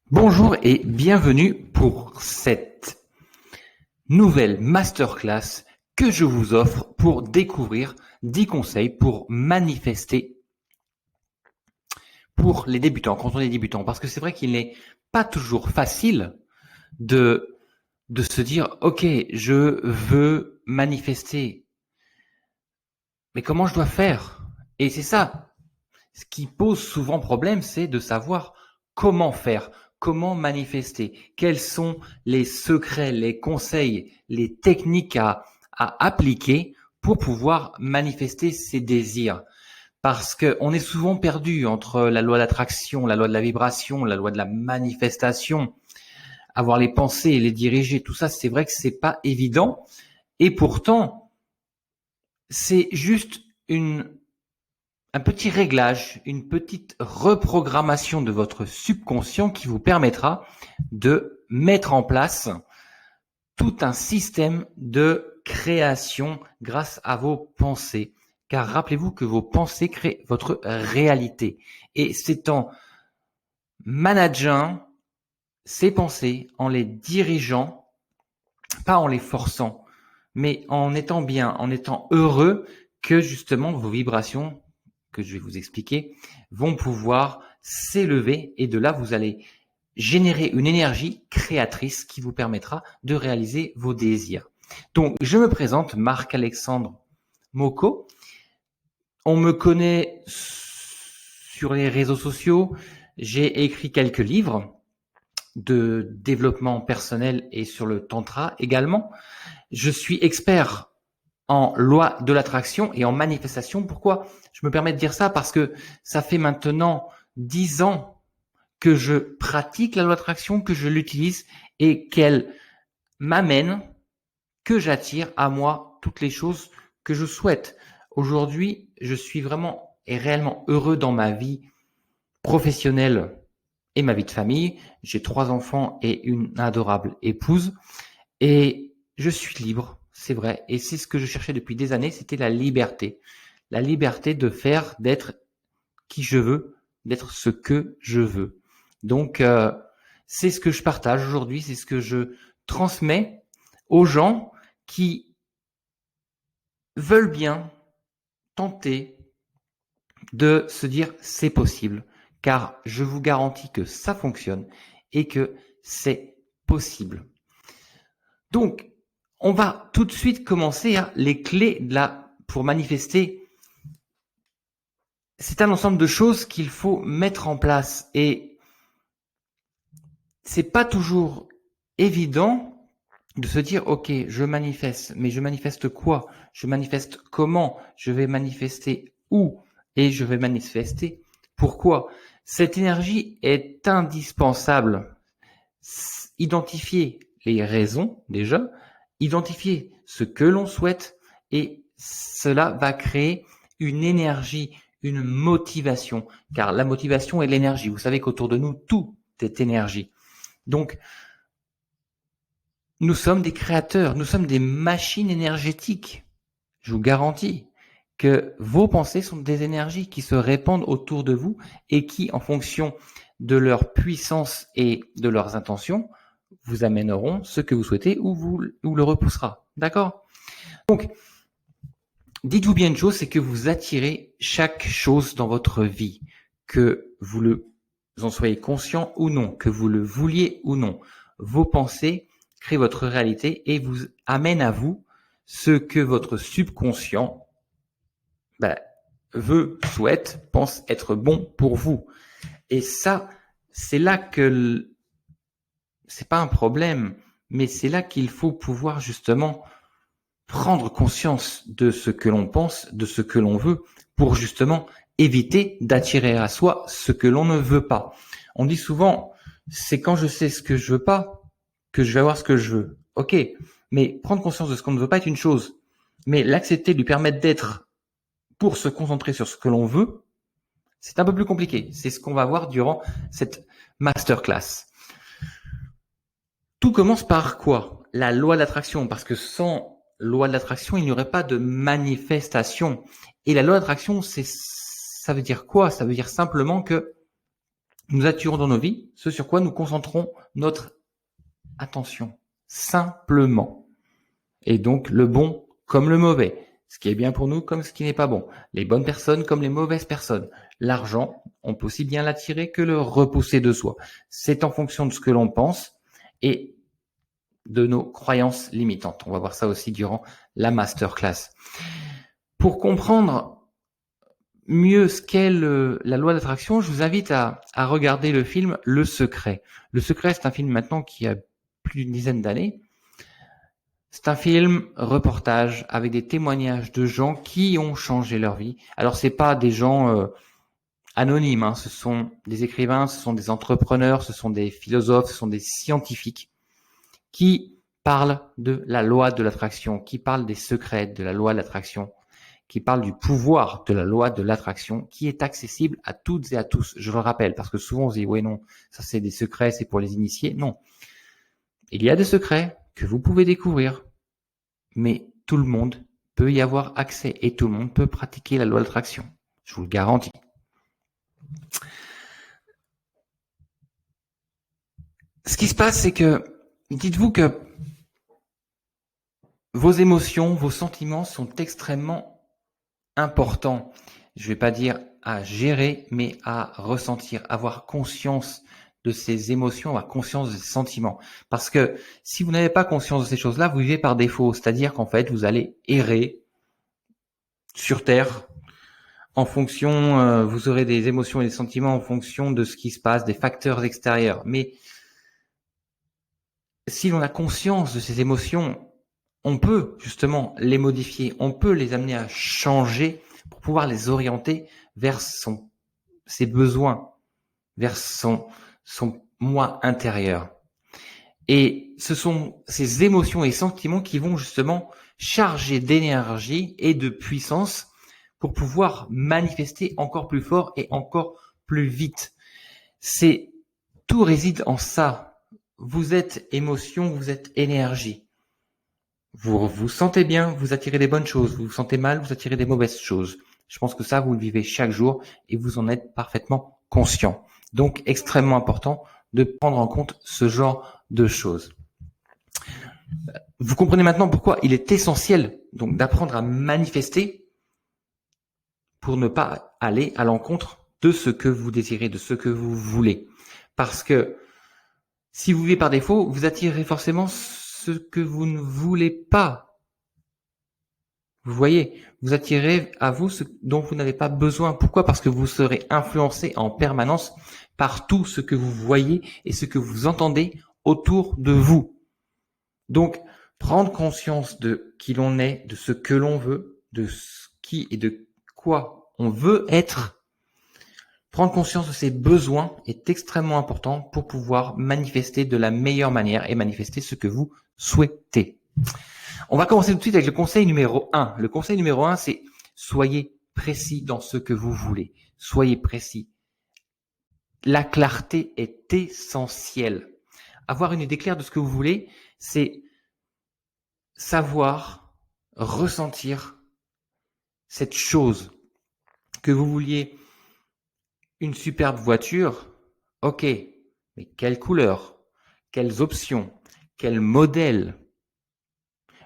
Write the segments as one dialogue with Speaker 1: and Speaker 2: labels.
Speaker 1: Bonjour et bienvenue pour cette nouvelle masterclass que je vous offre pour découvrir 10 conseils pour manifester pour les débutants, quand on est débutant. Parce que c'est vrai qu'il n'est pas toujours facile de se dire « Ok, je veux manifester, mais comment je dois faire ?» Et c'est ça, ce qui pose souvent problème, c'est de savoir comment faire, comment manifester, quels sont les secrets, les conseils, les techniques à appliquer pour pouvoir manifester ses désirs. Parce qu'on est souvent perdu entre la loi d'attraction, la loi de la vibration, la loi de la manifestation, avoir les pensées et les diriger, tout ça, c'est vrai que c'est pas évident. Et pourtant, c'est juste un petit réglage, une petite reprogrammation de votre subconscient qui vous permettra de mettre en place tout un système de création grâce à vos pensées. Car rappelez-vous que vos pensées créent votre réalité. Et c'est en manageant ces pensées, en les dirigeant, pas en les forçant, mais en étant bien, en étant heureux, que justement vos vibrations, que je vais vous expliquer, vont pouvoir s'élever et de là, vous allez générer une énergie créatrice qui vous permettra de réaliser vos désirs. Donc, je me présente, Marc-Alexandre Mocco. On me connaît sur les réseaux sociaux. J'ai écrit quelques livres de développement personnel et sur le tantra également. Je suis expert en loi de l'attraction et en manifestation. Pourquoi je me permets de dire ça? Parce que ça fait maintenant 10 ans que je pratique la loi d'attraction, que je l'utilise et qu'elle m'amène, que j'attire à moi toutes les choses que je souhaite. Aujourd'hui, je suis vraiment et réellement heureux dans ma vie professionnelle et ma vie de famille. J'ai 3 enfants et une adorable épouse et je suis libre, c'est vrai. Et c'est ce que je cherchais depuis des années, c'était la liberté. La liberté de faire, d'être qui je veux, d'être ce que je veux. Donc, c'est ce que je partage aujourd'hui, c'est ce que je transmets aux gens qui veulent bien tenter de se dire c'est possible, car je vous garantis que ça fonctionne et que c'est possible. Donc, on va tout de suite commencer à les clés pour manifester. C'est un ensemble de choses qu'il faut mettre en place et c'est pas toujours évident de se dire ok, je manifeste, mais je manifeste quoi? Je manifeste comment? Je vais manifester où? Et je vais manifester pourquoi? Cette énergie est indispensable. Identifier les raisons déjà, identifier ce que l'on souhaite et cela va créer une énergie, une motivation, car la motivation est l'énergie. Vous savez qu'autour de nous, tout est énergie. Donc, nous sommes des créateurs, nous sommes des machines énergétiques. Je vous garantis que vos pensées sont des énergies qui se répandent autour de vous et qui, en fonction de leur puissance et de leurs intentions, vous amèneront ce que vous souhaitez ou le repoussera. D'accord? Donc, dites-vous bien une chose, c'est que vous attirez chaque chose dans votre vie, que vous en soyez conscient ou non, que vous le vouliez ou non. Vos pensées créent votre réalité et vous amènent à vous ce que votre subconscient veut, souhaite, pense être bon pour vous. Et ça, c'est là que c'est pas un problème, mais c'est là qu'il faut pouvoir justement prendre conscience de ce que l'on pense, de ce que l'on veut, pour justement éviter d'attirer à soi ce que l'on ne veut pas. On dit souvent, c'est quand je sais ce que je veux pas que je vais avoir ce que je veux. Ok, mais prendre conscience de ce qu'on ne veut pas est une chose, mais l'accepter, lui permettre d'être pour se concentrer sur ce que l'on veut, c'est un peu plus compliqué. C'est ce qu'on va voir durant cette masterclass. Tout commence par quoi? La loi de l'attraction, parce que sans loi de l'attraction, il n'y aurait pas de manifestation. Et la loi d'attraction, ça veut dire quoi? Ça veut dire simplement que nous attirons dans nos vies ce sur quoi nous concentrons notre attention, simplement. Et donc, le bon comme le mauvais. Ce qui est bien pour nous comme ce qui n'est pas bon. Les bonnes personnes comme les mauvaises personnes. L'argent, on peut aussi bien l'attirer que le repousser de soi. C'est en fonction de ce que l'on pense et de nos croyances limitantes. On va voir ça aussi durant la masterclass. Pour comprendre mieux ce qu'est la loi d'attraction, je vous invite à regarder le film Le Secret. Le Secret, c'est un film maintenant qui a plus d'une dizaine d'années. C'est un film reportage avec des témoignages de gens qui ont changé leur vie. Alors, c'est pas des gens anonymes, hein. Ce sont des écrivains, ce sont des entrepreneurs, ce sont des philosophes, ce sont des scientifiques qui parlent de la loi de l'attraction, qui parlent des secrets de la loi de l'attraction, qui parlent du pouvoir de la loi de l'attraction, qui est accessible à toutes et à tous. Je le rappelle, parce que souvent on se dit, oui, non, ça c'est des secrets, c'est pour les initiés. Non. Il y a des secrets que vous pouvez découvrir, mais tout le monde peut y avoir accès et tout le monde peut pratiquer la loi de l'attraction. Je vous le garantis. Ce qui se passe, c'est que, dites-vous que vos émotions, vos sentiments sont extrêmement importants. Je ne vais pas dire à gérer, mais à ressentir, avoir conscience de ces émotions, avoir conscience de ces sentiments. Parce que si vous n'avez pas conscience de ces choses-là, vous vivez par défaut. C'est-à-dire qu'en fait, vous allez errer sur Terre en fonction, vous aurez des émotions et des sentiments en fonction de ce qui se passe, des facteurs extérieurs. Mais si l'on a conscience de ces émotions, on peut justement les modifier, on peut les amener à changer pour pouvoir les orienter vers ses besoins, vers son moi intérieur. Et ce sont ces émotions et sentiments qui vont justement charger d'énergie et de puissance pour pouvoir manifester encore plus fort et encore plus vite. Tout réside en ça. Vous êtes émotion, vous êtes énergie. Vous vous sentez bien, vous attirez des bonnes choses. Vous vous sentez mal, vous attirez des mauvaises choses. Je pense que ça, vous le vivez chaque jour et vous en êtes parfaitement conscient. Donc, extrêmement important de prendre en compte ce genre de choses. Vous comprenez maintenant pourquoi il est essentiel donc d'apprendre à manifester pour ne pas aller à l'encontre de ce que vous désirez, de ce que vous voulez. Parce que si vous vivez par défaut, vous attirez forcément ce que vous ne voulez pas. Vous voyez, vous attirez à vous ce dont vous n'avez pas besoin. Pourquoi ? Parce que vous serez influencé en permanence par tout ce que vous voyez et ce que vous entendez autour de vous. Donc, prendre conscience de qui l'on est, de ce que l'on veut, de ce qui et de quoi on veut être, prendre conscience de ses besoins est extrêmement important pour pouvoir manifester de la meilleure manière et manifester ce que vous souhaitez. On va commencer tout de suite avec le conseil numéro 1. Le conseil numéro 1, c'est soyez précis dans ce que vous voulez. Soyez précis. La clarté est essentielle. Avoir une idée claire de ce que vous voulez, c'est savoir, ressentir cette chose. Que vous vouliez une superbe voiture, ok, mais quelle couleur, quelles options, quel modèle?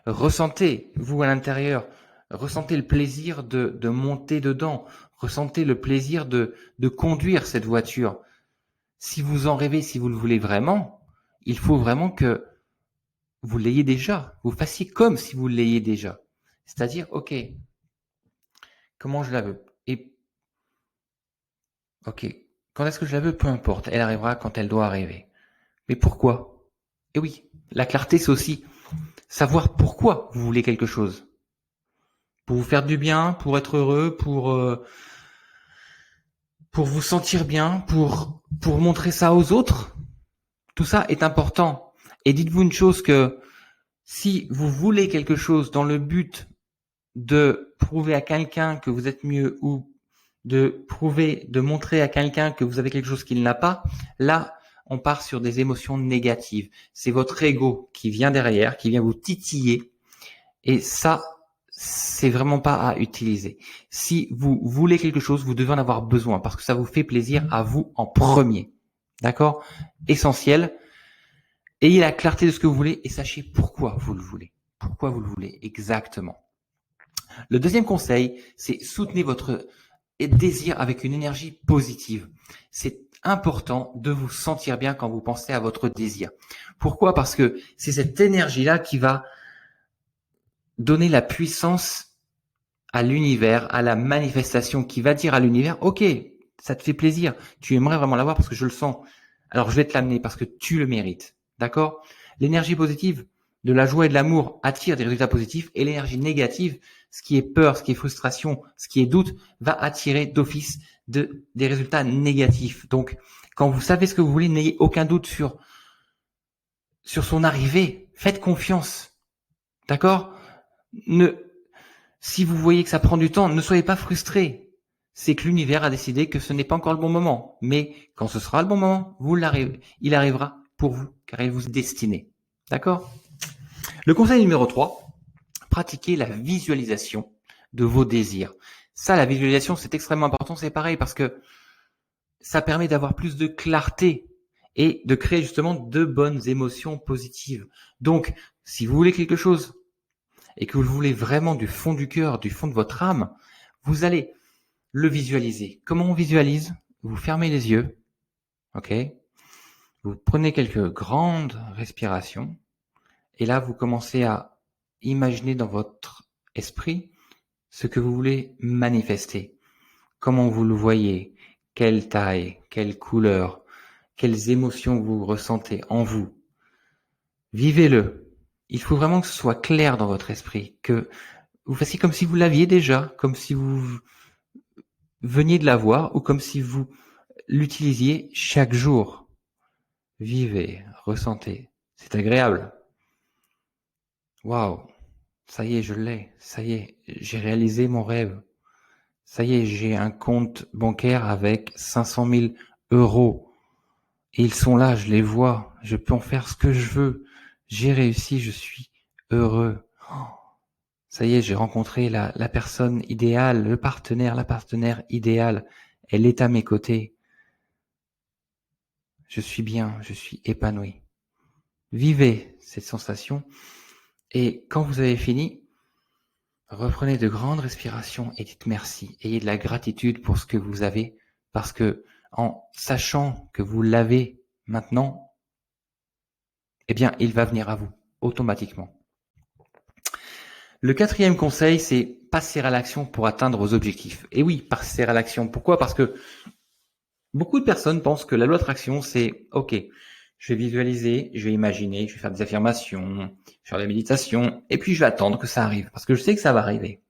Speaker 1: Ressentez, vous à l'intérieur, ressentez le plaisir de monter dedans, ressentez le plaisir de conduire cette voiture. Si vous en rêvez, si vous le voulez vraiment, il faut vraiment que vous l'ayez déjà, vous fassiez comme si vous l'ayez déjà. C'est-à-dire, ok, comment je la veux? Et ok, quand est-ce que je la veux? Peu importe, elle arrivera quand elle doit arriver. Mais pourquoi? Et oui, la clarté, c'est aussi savoir pourquoi vous voulez quelque chose. Pour vous faire du bien, pour être heureux, pour vous sentir bien, pour montrer ça aux autres. Tout ça est important. Et dites-vous une chose que si vous voulez quelque chose dans le but de prouver à quelqu'un que vous êtes mieux ou de montrer à quelqu'un que vous avez quelque chose qu'il n'a pas, là, on part sur des émotions négatives. C'est votre ego qui vient derrière, qui vient vous titiller. Et ça, c'est vraiment pas à utiliser. Si vous voulez quelque chose, vous devez en avoir besoin parce que ça vous fait plaisir à vous en premier. D'accord? Essentiel. Ayez la clarté de ce que vous voulez et sachez pourquoi vous le voulez. Pourquoi vous le voulez exactement. Le deuxième conseil, c'est soutenez votre désir avec une énergie positive. C'est important de vous sentir bien quand vous pensez à votre désir. Pourquoi? Parce que c'est cette énergie-là qui va donner la puissance à l'univers, à la manifestation, qui va dire à l'univers, ok, ça te fait plaisir, tu aimerais vraiment l'avoir parce que je le sens. Alors je vais te l'amener parce que tu le mérites. D'accord? L'énergie positive de la joie et de l'amour attire des résultats positifs et l'énergie négative, ce qui est peur, ce qui est frustration, ce qui est doute, va attirer d'office des résultats négatifs. Donc, quand vous savez ce que vous voulez, n'ayez aucun doute sur son arrivée. Faites confiance. D'accord? Si vous voyez que ça prend du temps, ne soyez pas frustrés. C'est que l'univers a décidé que ce n'est pas encore le bon moment. Mais quand ce sera le bon moment, il arrivera pour vous, car il vous est destiné. D'accord? Le conseil numéro 3, pratiquez la visualisation de vos désirs. Ça, la visualisation, c'est extrêmement important. C'est pareil parce que ça permet d'avoir plus de clarté et de créer justement de bonnes émotions positives. Donc, si vous voulez quelque chose et que vous le voulez vraiment du fond du cœur, du fond de votre âme, vous allez le visualiser. Comment on visualise? Vous fermez les yeux, ok? Vous prenez quelques grandes respirations et là, vous commencez à imaginer dans votre esprit ce que vous voulez manifester. Comment vous le voyez? Quelle taille? Quelle couleur? Quelles émotions vous ressentez en vous? Vivez-le. Il faut vraiment que ce soit clair dans votre esprit, que vous fassiez comme si vous l'aviez déjà, comme si vous veniez de l'avoir ou comme si vous l'utilisiez chaque jour. Vivez, ressentez. C'est agréable. Waouh, ça y est, je l'ai. Ça y est, j'ai réalisé mon rêve. Ça y est, j'ai un compte bancaire avec 500 000 euros. Et ils sont là, je les vois. Je peux en faire ce que je veux. J'ai réussi, je suis heureux. Oh, ça y est, j'ai rencontré la personne idéale, la partenaire idéale. Elle est à mes côtés. Je suis bien, je suis épanoui. Vivez cette sensation. Et quand vous avez fini, reprenez de grandes respirations et dites merci. Ayez de la gratitude pour ce que vous avez, parce que en sachant que vous l'avez maintenant, eh bien, il va venir à vous automatiquement. Le quatrième conseil, c'est passer à l'action pour atteindre vos objectifs. Et oui, passer à l'action. Pourquoi? Parce que beaucoup de personnes pensent que la loi d'attraction, c'est OK, je vais visualiser, je vais imaginer, je vais faire des affirmations, je vais faire de la méditation, et puis je vais attendre que ça arrive, parce que je sais que ça va arriver.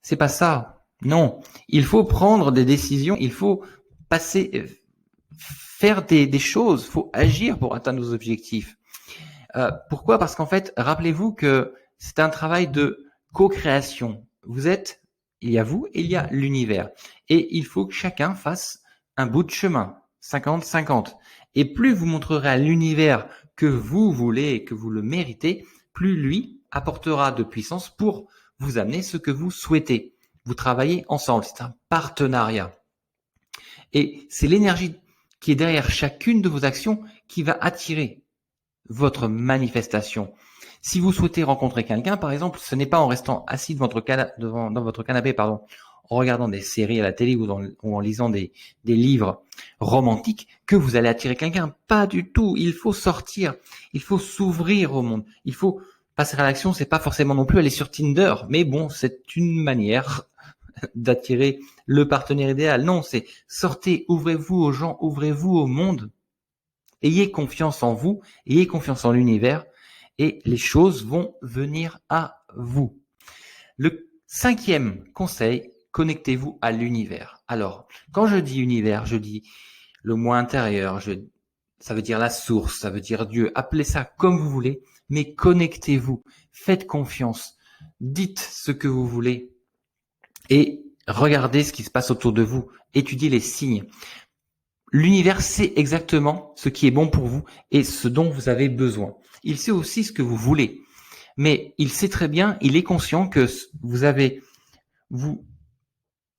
Speaker 1: C'est pas ça. Non. Il faut prendre des décisions, il faut faire des choses, il faut agir pour atteindre nos objectifs. Pourquoi? Parce qu'en fait, rappelez-vous que c'est un travail de co-création. Il y a vous et il y a l'univers. Et il faut que chacun fasse un bout de chemin, 50-50. Et plus vous montrerez à l'univers que vous voulez et que vous le méritez, plus lui apportera de puissance pour vous amener ce que vous souhaitez. Vous travaillez ensemble, c'est un partenariat. Et c'est l'énergie qui est derrière chacune de vos actions qui va attirer votre manifestation. Si vous souhaitez rencontrer quelqu'un, par exemple, ce n'est pas en restant assis dans votre canapé, en regardant des séries à la télé ou en lisant des livres romantiques que vous allez attirer quelqu'un. Pas du tout. Il faut sortir. Il faut s'ouvrir au monde. Il faut passer à l'action. C'est pas forcément non plus aller sur Tinder, mais bon, c'est une manière d'attirer le partenaire idéal. Non, c'est sortez, ouvrez-vous aux gens, ouvrez-vous au monde. Ayez confiance en vous, ayez confiance en l'univers et les choses vont venir à vous. Le 5e conseil, connectez-vous à l'univers. Alors, quand je dis univers, je dis le moi intérieur, ça veut dire la source, ça veut dire Dieu, appelez ça comme vous voulez, mais connectez-vous, faites confiance, dites ce que vous voulez et regardez ce qui se passe autour de vous, étudiez les signes. L'univers sait exactement ce qui est bon pour vous et ce dont vous avez besoin. Il sait aussi ce que vous voulez. Mais il sait très bien, il est conscient que vous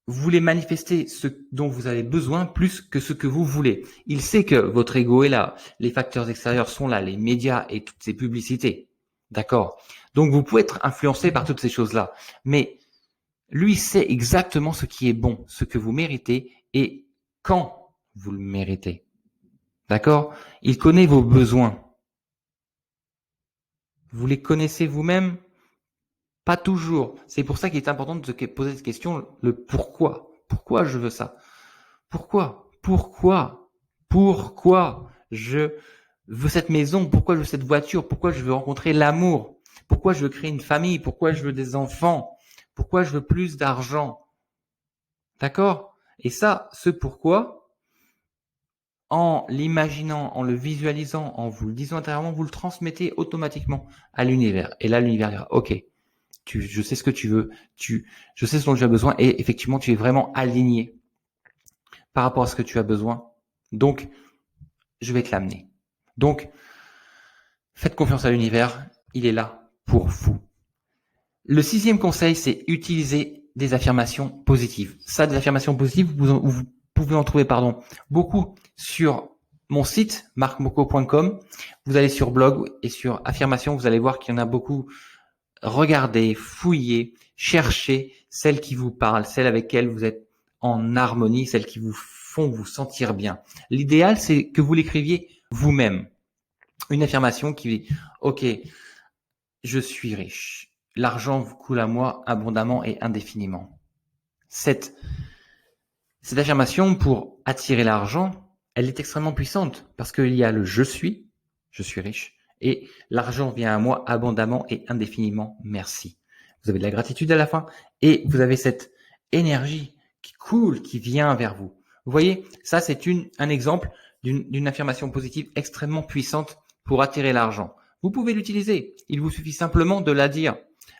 Speaker 1: voulez manifester ce dont vous avez besoin plus que ce que vous voulez. Il sait que votre ego est là, les facteurs extérieurs sont là, les médias et toutes ces publicités. D'accord? Donc vous pouvez être influencé par toutes ces choses-là. Mais lui sait exactement ce qui est bon, ce que vous méritez et quand vous le méritez. D'accord? Il connaît vos besoins. Vous les connaissez vous-même? Pas toujours. C'est pour ça qu'il est important de se poser cette question, le pourquoi. Pourquoi je veux ça? Pourquoi? Pourquoi je veux cette maison? Pourquoi je veux cette voiture? Pourquoi je veux rencontrer l'amour? Pourquoi je veux créer une famille? Pourquoi je veux des enfants? Pourquoi je veux plus d'argent? D'accord? Et ça, ce pourquoi, en l'imaginant, en le visualisant, en vous le disant intérieurement, vous le transmettez automatiquement à l'univers. Et là, l'univers dira, OK, je sais ce que tu veux, je sais ce dont tu as besoin, et effectivement, tu es vraiment aligné par rapport à ce que tu as besoin. Donc, je vais te l'amener. Donc, faites confiance à l'univers, il est là pour vous. Le 6e conseil, c'est utiliser des affirmations positives. Ça, des affirmations positives, vous pouvez en trouver beaucoup sur mon site, marcmoko.com. Vous allez sur blog et sur affirmations, vous allez voir qu'il y en a beaucoup. Regardez, fouillez, cherchez celles qui vous parlent, celles avec lesquelles vous êtes en harmonie, celles qui vous font vous sentir bien. L'idéal, c'est que vous l'écriviez vous-même. Une affirmation qui dit « Ok, je suis riche. L'argent vous coule à moi abondamment et indéfiniment. » Cette affirmation, pour attirer l'argent, elle est extrêmement puissante parce qu'il y a le « je suis riche ». Et l'argent vient à moi abondamment et indéfiniment, merci. Vous avez de la gratitude à la fin et vous avez cette énergie qui coule, qui vient vers vous. Vous voyez, ça c'est un exemple d'une affirmation positive extrêmement puissante pour attirer l'argent. Vous pouvez l'utiliser, il vous suffit simplement de la dire.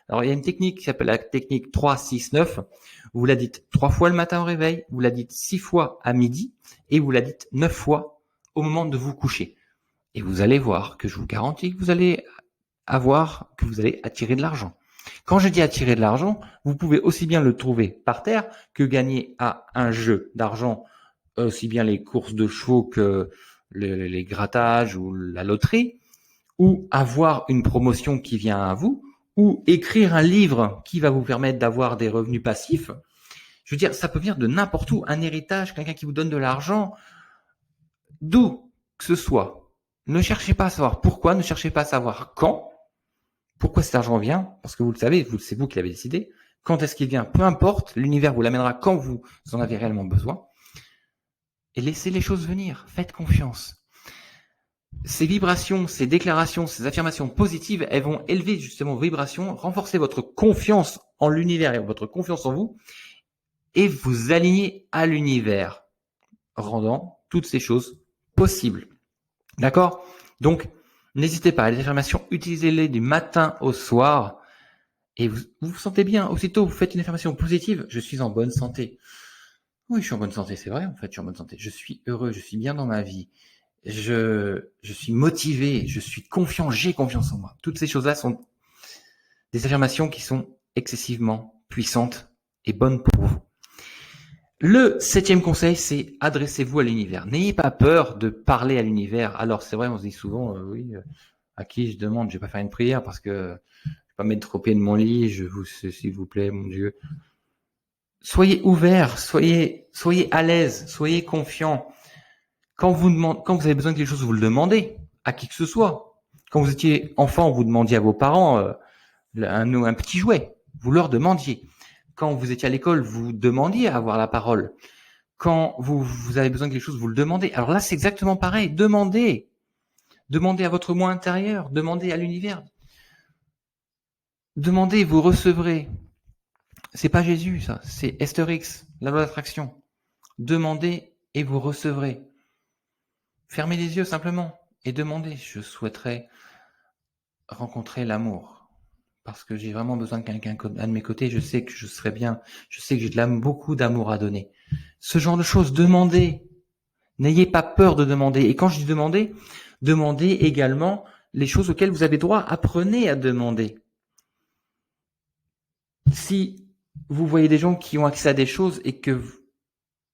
Speaker 1: Alors il y a une technique qui s'appelle la technique 3-6-9. Vous la dites 3 fois le matin au réveil, vous la dites 6 fois à midi et vous la dites 9 fois au moment de vous coucher. Et vous allez voir que je vous garantis que vous allez attirer de l'argent. Quand je dis attirer de l'argent, vous pouvez aussi bien le trouver par terre que gagner à un jeu d'argent, aussi bien les courses de chevaux que les grattages ou la loterie, ou avoir une promotion qui vient à vous, ou écrire un livre qui va vous permettre d'avoir des revenus passifs. Je veux dire, ça peut venir de n'importe où, un héritage, quelqu'un qui vous donne de l'argent, d'où que ce soit. Ne cherchez pas à savoir pourquoi, ne cherchez pas à savoir quand, pourquoi cet argent vient, parce que vous le savez, c'est vous qui l'avez décidé. Quand est-ce qu'il vient, peu importe, l'univers vous l'amènera quand vous en avez réellement besoin. Et laissez les choses venir, faites confiance. Ces vibrations, ces déclarations, ces affirmations positives, elles vont élever justement vos vibrations, renforcer votre confiance en l'univers et votre confiance en vous, et vous aligner à l'univers, rendant toutes ces choses possibles. D'accord? Donc, n'hésitez pas, les affirmations, utilisez-les du matin au soir et vous vous sentez bien. Aussitôt, vous faites une affirmation positive, je suis en bonne santé. Oui, je suis en bonne santé, c'est vrai, en fait, je suis en bonne santé. Je suis heureux, je suis bien dans ma vie. Je suis motivé, je suis confiant, j'ai confiance en moi. Toutes ces choses-là sont des affirmations qui sont excessivement puissantes et bonnes pour vous. Le 7e conseil, c'est adressez-vous à l'univers. N'ayez pas peur de parler à l'univers. Alors, c'est vrai, on se dit souvent, à qui je demande, je vais pas faire une prière parce que je vais pas mettre au pied de mon lit, s'il vous plaît, mon Dieu. Soyez ouverts, soyez à l'aise, soyez confiants. Quand vous avez besoin de quelque chose, vous le demandez à qui que ce soit. Quand vous étiez enfant, vous demandiez à vos parents un petit jouet. Vous leur demandiez. Quand vous étiez à l'école, vous demandiez à avoir la parole. Quand vous avez besoin de quelque chose, vous le demandez. Alors là, c'est exactement pareil. Demandez. Demandez à votre moi intérieur. Demandez à l'univers. Demandez, vous recevrez. C'est pas Jésus, ça. C'est Esther X, la loi d'attraction. Demandez et vous recevrez. Fermez les yeux simplement et demandez. Je souhaiterais rencontrer l'amour. Parce que j'ai vraiment besoin de quelqu'un à de mes côtés, je sais que je serai bien, je sais que j'ai beaucoup d'amour à donner. Ce genre de choses, demandez. N'ayez pas peur de demander. Et quand je dis demander, demandez également les choses auxquelles vous avez droit, apprenez à demander. Si vous voyez des gens qui ont accès à des choses et que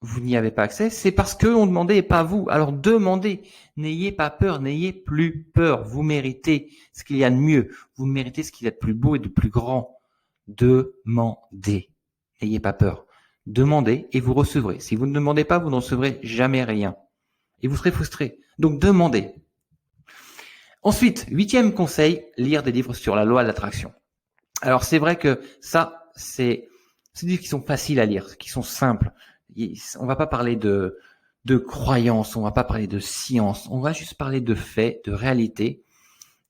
Speaker 1: vous n'y avez pas accès, c'est parce qu'eux ont demandé et pas vous. Alors demandez, n'ayez pas peur, n'ayez plus peur. Vous méritez ce qu'il y a de mieux. Vous méritez ce qu'il y a de plus beau et de plus grand. Demandez. N'ayez pas peur. Demandez et vous recevrez. Si vous ne demandez pas, vous ne recevrez jamais rien. Et vous serez frustré. Donc demandez. Ensuite, 8e conseil, lire des livres sur la loi de l'attraction. Alors c'est vrai que ça, c'est des livres qui sont faciles à lire, qui sont simples. On va pas parler de croyances, on va pas parler de science, on va juste parler de faits, de réalité.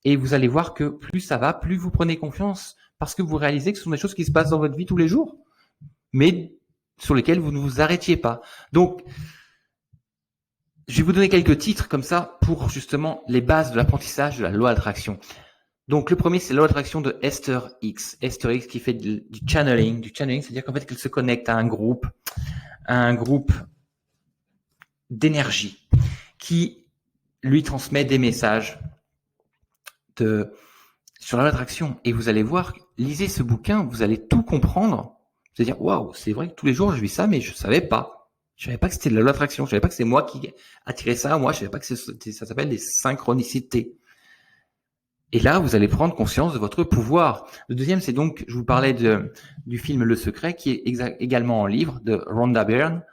Speaker 1: Et vous allez voir que plus ça va, plus vous prenez confiance, parce que vous réalisez que ce sont des choses qui se passent dans votre vie tous les jours, mais sur lesquelles vous ne vous arrêtiez pas. Donc, je vais vous donner quelques titres comme ça pour justement les bases de l'apprentissage de la loi d'attraction. Donc, le premier, c'est la loi d'attraction de Esther Hicks. Esther Hicks qui fait du channeling. Du channeling, c'est-à-dire qu'en fait, qu'elle se connecte à un groupe d'énergie qui lui transmet des messages sur la loi d'attraction. Et vous allez voir, lisez ce bouquin, vous allez tout comprendre. Vous allez dire, waouh, c'est vrai que tous les jours, je vis ça, mais je savais pas. Je savais pas que c'était de la loi d'attraction. Je savais pas que c'est moi qui attirais ça à moi. Je savais pas que ça s'appelle des synchronicités. Et là, vous allez prendre conscience de votre pouvoir. Le deuxième, c'est donc, je vous parlais du film Le Secret, qui est également en livre de Rhonda Byrne.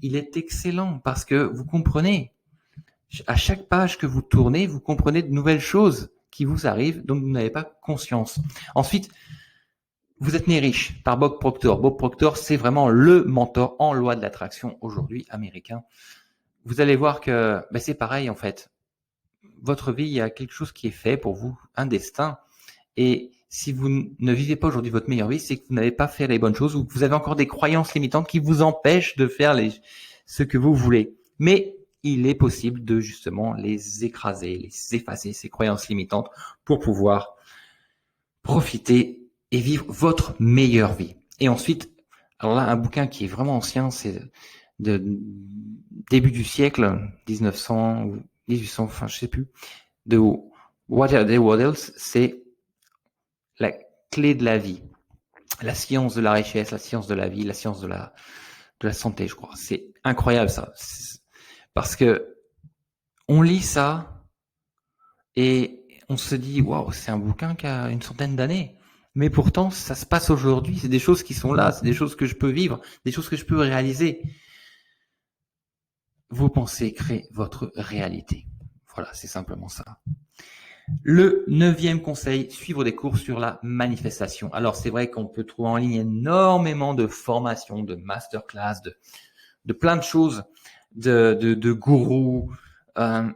Speaker 1: Il est excellent parce que vous comprenez, à chaque page que vous tournez, vous comprenez de nouvelles choses qui vous arrivent dont vous n'avez pas conscience. Ensuite, Vous êtes né riche par Bob Proctor. Bob Proctor, c'est vraiment le mentor en loi de l'attraction aujourd'hui américain. Vous allez voir que c'est pareil en fait. Votre vie, il y a quelque chose qui est fait pour vous, un destin. Et si vous ne vivez pas aujourd'hui votre meilleure vie, c'est que vous n'avez pas fait les bonnes choses ou que vous avez encore des croyances limitantes qui vous empêchent de faire ce que vous voulez. Mais il est possible de justement les écraser, les effacer, ces croyances limitantes pour pouvoir profiter et vivre votre meilleure vie. Et ensuite, alors là, un bouquin qui est vraiment ancien, c'est de début du siècle, 1900 ou 1800, enfin je sais plus, de What Else, c'est la clé de la vie, la science de la richesse, la science de la vie, la science de la santé, je crois. C'est incroyable ça, parce que on lit ça et on se dit waouh, c'est un bouquin qui a une centaine d'années. Mais pourtant, ça se passe aujourd'hui. C'est des choses qui sont là, c'est des choses que je peux vivre, des choses que je peux réaliser. Vos pensées créent votre réalité. Voilà, c'est simplement ça. Le 9e conseil, suivre des cours sur la manifestation. Alors, c'est vrai qu'on peut trouver en ligne énormément de formations, de masterclass, de plein de choses, de gourous. Mais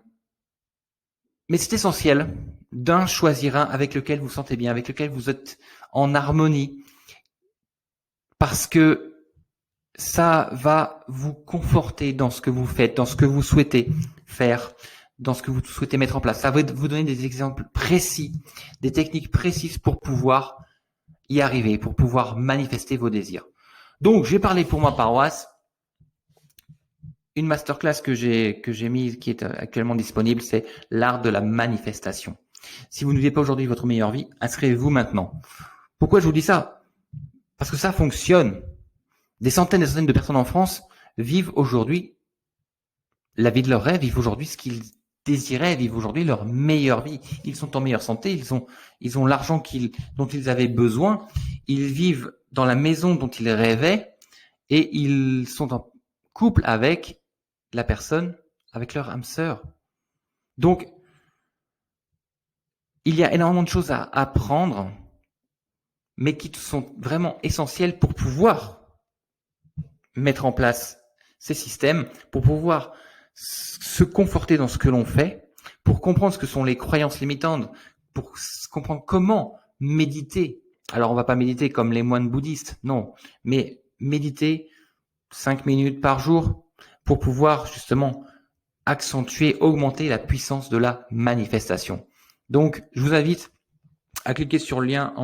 Speaker 1: c'est essentiel d'un choisir un avec lequel vous vous sentez bien, avec lequel vous êtes en harmonie, parce que ça va vous conforter dans ce que vous faites, dans ce que vous souhaitez faire, dans ce que vous souhaitez mettre en place. Ça va vous donner des exemples précis, des techniques précises pour pouvoir y arriver, pour pouvoir manifester vos désirs. Donc, j'ai parlé pour ma paroisse. Une masterclass que j'ai mise, qui est actuellement disponible, c'est l'art de la manifestation. Si vous ne vivez pas aujourd'hui votre meilleure vie, inscrivez-vous maintenant. Pourquoi je vous dis ça? Parce que ça fonctionne. Des centaines et des centaines de personnes en France vivent aujourd'hui la vie de leur rêve, vivent aujourd'hui ce qu'ils désiraient, vivent aujourd'hui leur meilleure vie. Ils sont en meilleure santé, ils ont l'argent dont ils avaient besoin, ils vivent dans la maison dont ils rêvaient et ils sont en couple avec la personne, avec leur âme sœur. Donc, il y a énormément de choses à apprendre, mais qui sont vraiment essentielles pour pouvoir mettre en place ces systèmes, pour pouvoir se conforter dans ce que l'on fait, pour comprendre ce que sont les croyances limitantes, pour comprendre comment méditer. Alors, on va pas méditer comme les moines bouddhistes, non, mais méditer 5 minutes par jour pour pouvoir justement accentuer, augmenter la puissance de la manifestation. Donc, je vous invite à cliquer sur le lien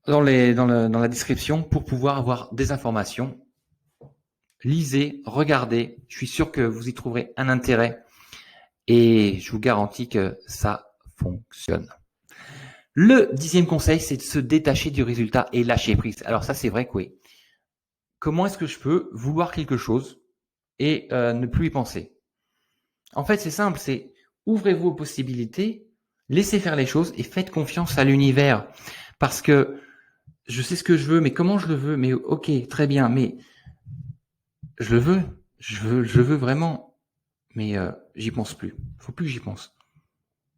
Speaker 1: dans la description pour pouvoir avoir des informations. Lisez, regardez. Je suis sûr que vous y trouverez un intérêt et je vous garantis que ça fonctionne. Le 10e conseil, c'est de se détacher du résultat et lâcher prise. Alors ça, c'est vrai que oui. Comment est-ce que je peux vouloir quelque chose et ne plus y penser? En fait, c'est simple, c'est ouvrez-vous aux possibilités, laissez faire les choses et faites confiance à l'univers. Parce que je sais ce que je veux, mais comment je le veux? Mais ok, très bien, mais je le veux, je veux vraiment, mais j'y pense plus. Faut plus que j'y pense.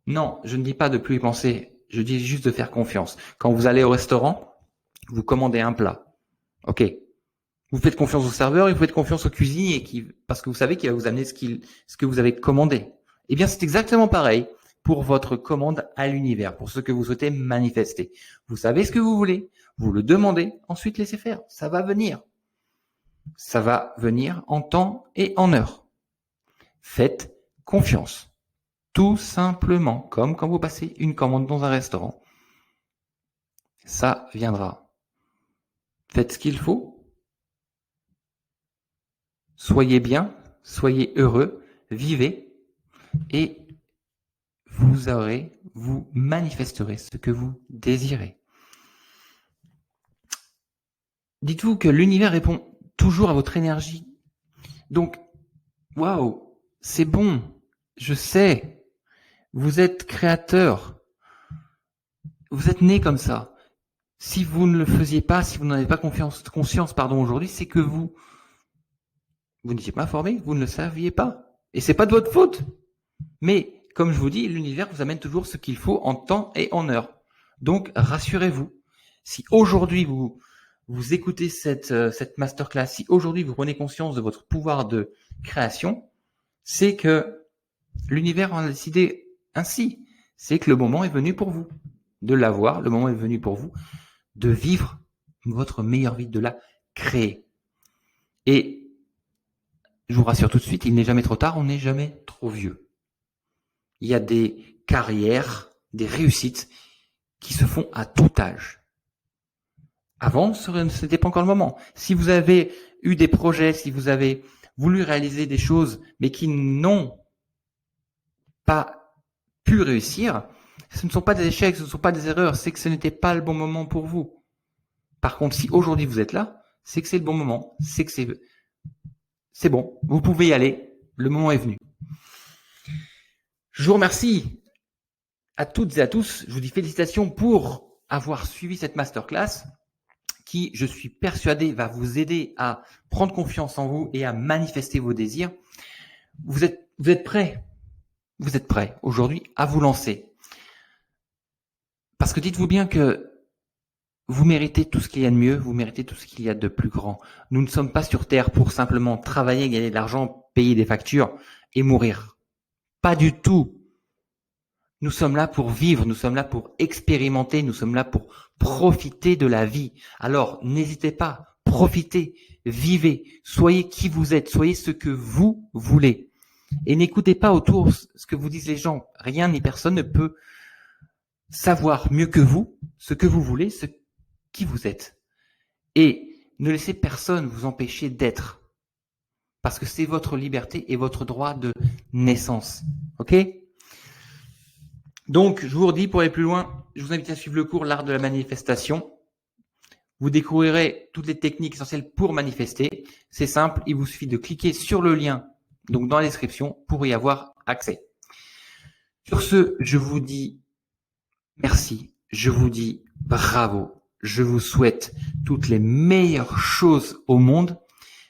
Speaker 1: Non, je ne dis pas de plus y penser, je dis juste de faire confiance. Quand vous allez au restaurant, vous commandez un plat. Ok. Vous faites confiance au serveur et vous faites confiance au cuisinier parce que vous savez qu'il va vous amener ce que vous avez commandé. Eh bien, c'est exactement pareil pour votre commande à l'univers, pour ce que vous souhaitez manifester. Vous savez ce que vous voulez, vous le demandez, ensuite laissez faire. Ça va venir. Ça va venir en temps et en heure. Faites confiance. Tout simplement, comme quand vous passez une commande dans un restaurant. Ça viendra. Faites ce qu'il faut. Soyez bien, soyez heureux, vivez et vous manifesterez ce que vous désirez. Dites-vous que l'univers répond toujours à votre énergie. Donc, waouh, c'est bon, je sais, vous êtes créateur, vous êtes né comme ça. Si vous ne le faisiez pas, si vous n'en avez pas conscience aujourd'hui, c'est que vous n'étiez pas formé, vous ne le saviez pas. Et c'est pas de votre faute. Mais, comme je vous dis, l'univers vous amène toujours ce qu'il faut en temps et en heure. Donc, rassurez-vous. Si aujourd'hui vous écoutez cette masterclass, si aujourd'hui vous prenez conscience de votre pouvoir de création, c'est que l'univers en a décidé ainsi. C'est que le moment est venu pour vous de l'avoir, le moment est venu pour vous de vivre votre meilleure vie, de la créer. Et je vous rassure tout de suite, il n'est jamais trop tard, on n'est jamais trop vieux. Il y a des carrières, des réussites qui se font à tout âge. Avant, ce n'était pas encore le moment. Si vous avez eu des projets, si vous avez voulu réaliser des choses, mais qui n'ont pas pu réussir, ce ne sont pas des échecs, ce ne sont pas des erreurs, c'est que ce n'était pas le bon moment pour vous. Par contre, si aujourd'hui vous êtes là, c'est que c'est le bon moment, c'est que c'est bon, vous pouvez y aller, le moment est venu. Je vous remercie à toutes et à tous, je vous dis félicitations pour avoir suivi cette masterclass qui, je suis persuadé, va vous aider à prendre confiance en vous et à manifester vos désirs. Vous êtes prêts? Vous êtes prêts aujourd'hui à vous lancer. Parce que dites-vous bien que vous méritez tout ce qu'il y a de mieux, vous méritez tout ce qu'il y a de plus grand. Nous ne sommes pas sur Terre pour simplement travailler, gagner de l'argent, payer des factures et mourir. Pas du tout. Nous sommes là pour vivre, nous sommes là pour expérimenter, nous sommes là pour profiter de la vie. Alors, n'hésitez pas, profitez, vivez, soyez qui vous êtes, soyez ce que vous voulez. Et n'écoutez pas autour ce que vous disent les gens. Rien ni personne ne peut savoir mieux que vous ce que vous voulez, ce qui vous êtes. Et ne laissez personne vous empêcher d'être. Parce que c'est votre liberté et votre droit de naissance. Ok ? Donc, je vous redis, pour aller plus loin, je vous invite à suivre le cours L'Art de la Manifestation. Vous découvrirez toutes les techniques essentielles pour manifester. C'est simple, il vous suffit de cliquer sur le lien donc dans la description pour y avoir accès. Sur ce, je vous dis merci, je vous dis bravo, je vous souhaite toutes les meilleures choses au monde.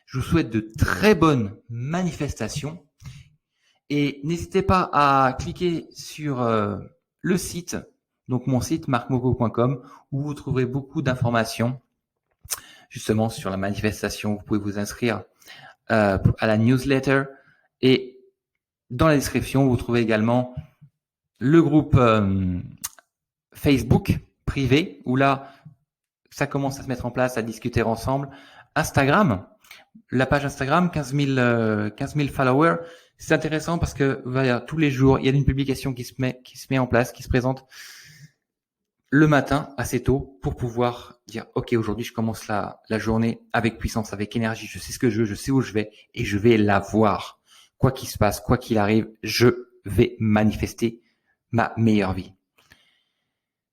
Speaker 1: Je vous souhaite de très bonnes manifestations. Et n'hésitez pas à cliquer sur le site, donc mon site marcmoco.com, où vous trouverez beaucoup d'informations justement sur la manifestation. Vous pouvez vous inscrire à la newsletter et dans la description, vous trouvez également le groupe Facebook privé où là, ça commence à se mettre en place, à discuter ensemble. Instagram, la page Instagram, 15 000 followers. C'est intéressant parce que tous les jours, il y a une publication qui se met en place, qui se présente le matin assez tôt pour pouvoir dire ok, aujourd'hui je commence la journée avec puissance, avec énergie, je sais ce que je veux, je sais où je vais et je vais l'avoir. Quoi qu'il se passe, quoi qu'il arrive, je vais manifester ma meilleure vie.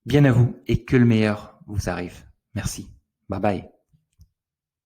Speaker 1: Bien à vous et que le meilleur vous arrive. Merci. Bye bye.